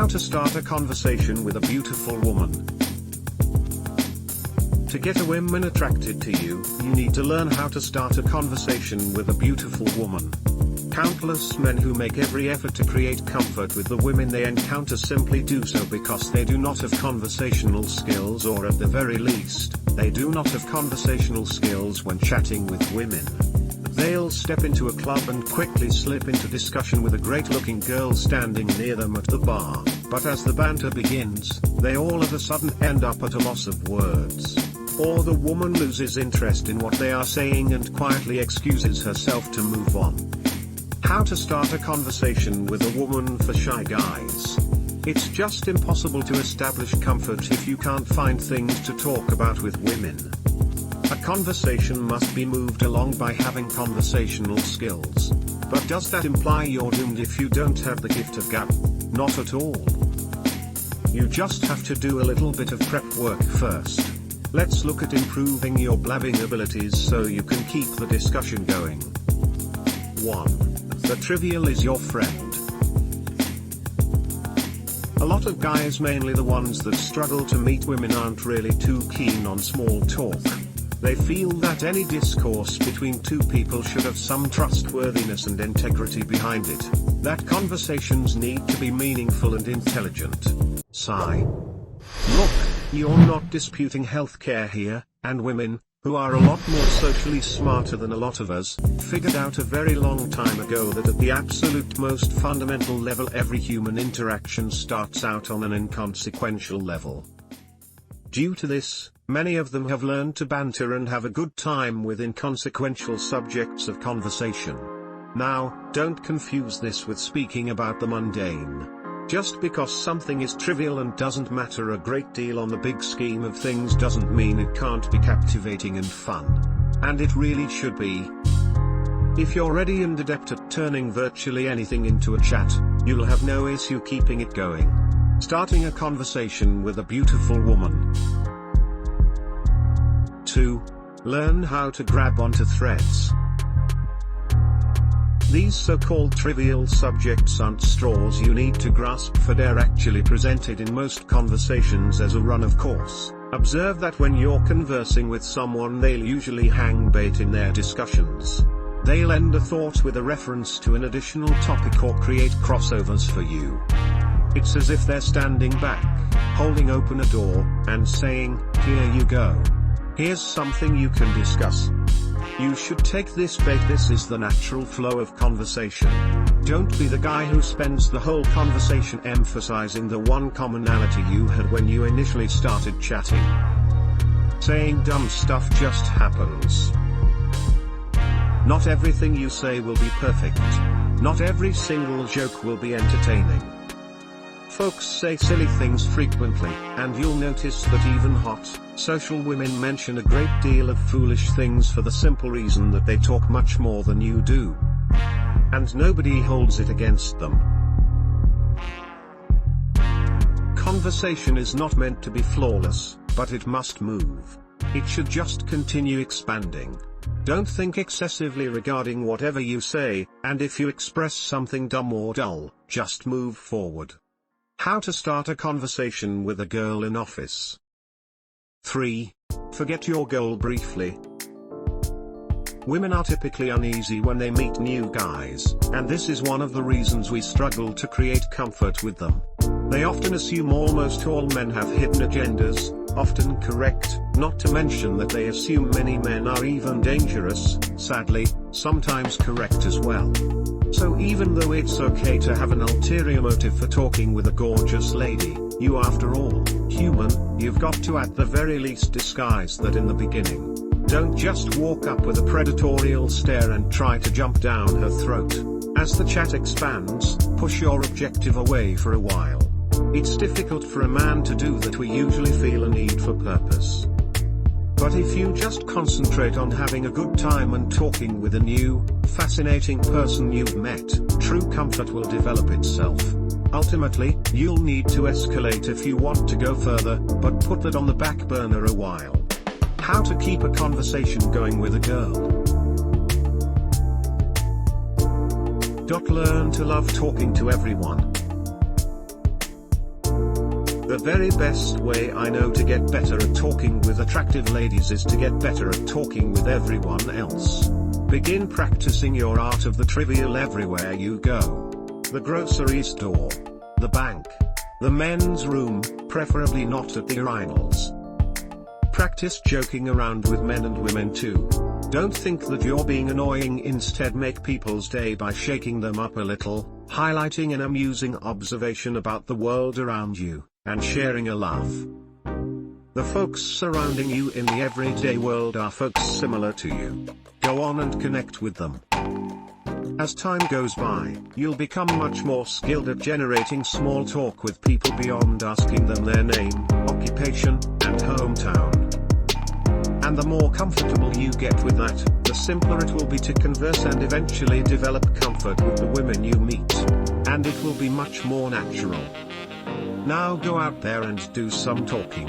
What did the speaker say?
How to start a conversation with a beautiful woman. To get a woman attracted to you, you need to learn how to start a conversation with a beautiful woman. Countless men who make every effort to create comfort with the women they encounter simply do so because they do not have conversational skills, or at the very least, they do not have conversational skills when chatting with women. They'll step into a club and quickly slip into discussion with a great-looking girl standing near them at the bar, but as the banter begins, they all of a sudden end up at a loss of words. Or the woman loses interest in what they are saying and quietly excuses herself to move on. How to start a conversation with a woman for shy guys. It's just impossible to establish comfort if you can't find things to talk about with women. A conversation must be moved along by having conversational skills. But does that imply you're doomed if you don't have the gift of gab? Not at all. You just have to do a little bit of prep work first. Let's look at improving your blabbing abilities so you can keep the discussion going. 1. The trivial is your friend. A lot of guys, mainly the ones that struggle to meet women, aren't really too keen on small talk. They feel that any discourse between two people should have some trustworthiness and integrity behind it, that conversations need to be meaningful and intelligent. Sigh. Look, you're not disputing healthcare here, and women, who are a lot more socially smarter than a lot of us, figured out a very long time ago that at the absolute most fundamental level every human interaction starts out on an inconsequential level. Due to this, many of them have learned to banter and have a good time with inconsequential subjects of conversation. Now, don't confuse this with speaking about the mundane. Just because something is trivial and doesn't matter a great deal on the big scheme of things doesn't mean it can't be captivating and fun. And it really should be. If you're ready and adept at turning virtually anything into a chat, you'll have no issue keeping it going. Starting a conversation with a beautiful woman. 2. Learn how to grab onto threads. These so-called trivial subjects aren't straws you need to grasp, for they're actually presented in most conversations as a run of course. Observe that when you're conversing with someone, they'll usually hang bait in their discussions. They'll end a thought with a reference to an additional topic or create crossovers for you. It's as if they're standing back, holding open a door, and saying, "Here you go. Here's something you can discuss. You should take this bait." This is the natural flow of conversation. Don't be the guy who spends the whole conversation emphasizing the one commonality you had when you initially started chatting. Saying dumb stuff just happens. Not everything you say will be perfect. Not every single joke will be entertaining. Folks say silly things frequently, and you'll notice that even hot, social women mention a great deal of foolish things for the simple reason that they talk much more than you do. And nobody holds it against them. Conversation is not meant to be flawless, but it must move. It should just continue expanding. Don't think excessively regarding whatever you say, and if you express something dumb or dull, just move forward. How to start a conversation with a girl in office. 3. Forget your goal briefly. Women are typically uneasy when they meet new guys, and this is one of the reasons we struggle to create comfort with them. They often assume almost all men have hidden agendas, often correct, not to mention that they assume many men are even dangerous, sadly, sometimes correct as well. So even though it's okay to have an ulterior motive for talking with a gorgeous lady, you after all, human, you've got to at the very least disguise that in the beginning. Don't just walk up with a predatorial stare and try to jump down her throat. As the chat expands, push your objective away for a while. It's difficult for a man to do that. We usually feel a need for purpose. But if you just concentrate on having a good time and talking with a new, fascinating person you've met, true comfort will develop itself. Ultimately, you'll need to escalate if you want to go further, but put that on the back burner a while. How to keep a conversation going with a girl. Learn to love talking to everyone. The very best way I know to get better at talking with attractive ladies is to get better at talking with everyone else. Begin practicing your art of the trivial everywhere you go. The grocery store, the bank, the men's room, preferably not at the urinals. Practice joking around with men and women too. Don't think that you're being annoying, instead make people's day by shaking them up a little, highlighting an amusing observation about the world around you, and sharing a laugh. The folks surrounding you in the everyday world are folks similar to you. Go on and connect with them. As time goes by, you'll become much more skilled at generating small talk with people beyond asking them their name, occupation, and hometown. And the more comfortable you get with that, the simpler it will be to converse and eventually develop comfort with the women you meet. And it will be much more natural. Now go out there and do some talking.